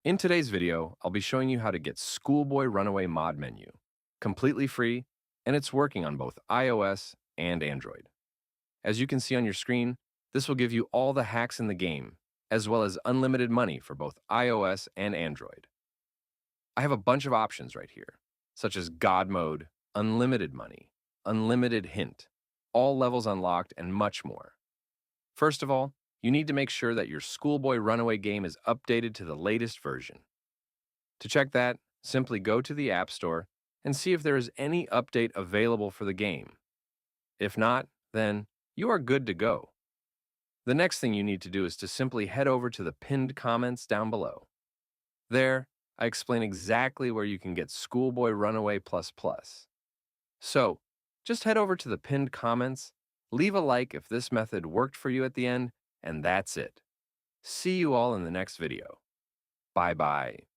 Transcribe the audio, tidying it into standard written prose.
In today's video, I'll be showing you how to get Schoolboy Runaway mod menu, completely free, and it's working on both iOS and Android. As you can see on your screen, this will give you all the hacks in the game, as well as unlimited money for both iOS and Android. I have a bunch of options right here, such as God Mode, Unlimited Money, Unlimited Hint, all levels unlocked, and much more. First of all, you need to make sure that your Schoolboy Runaway game is updated to the latest version. To check that, simply go to the App Store and see if there is any update available for the game. If not, then you are good to go. The next thing you need to do is to simply head over to the pinned comments down below. There, I explain exactly where you can get Schoolboy Runaway Plus Plus. So, just head over to the pinned comments, leave a like if this method worked for you at the end, and that's it. See you all in the next video. Bye bye.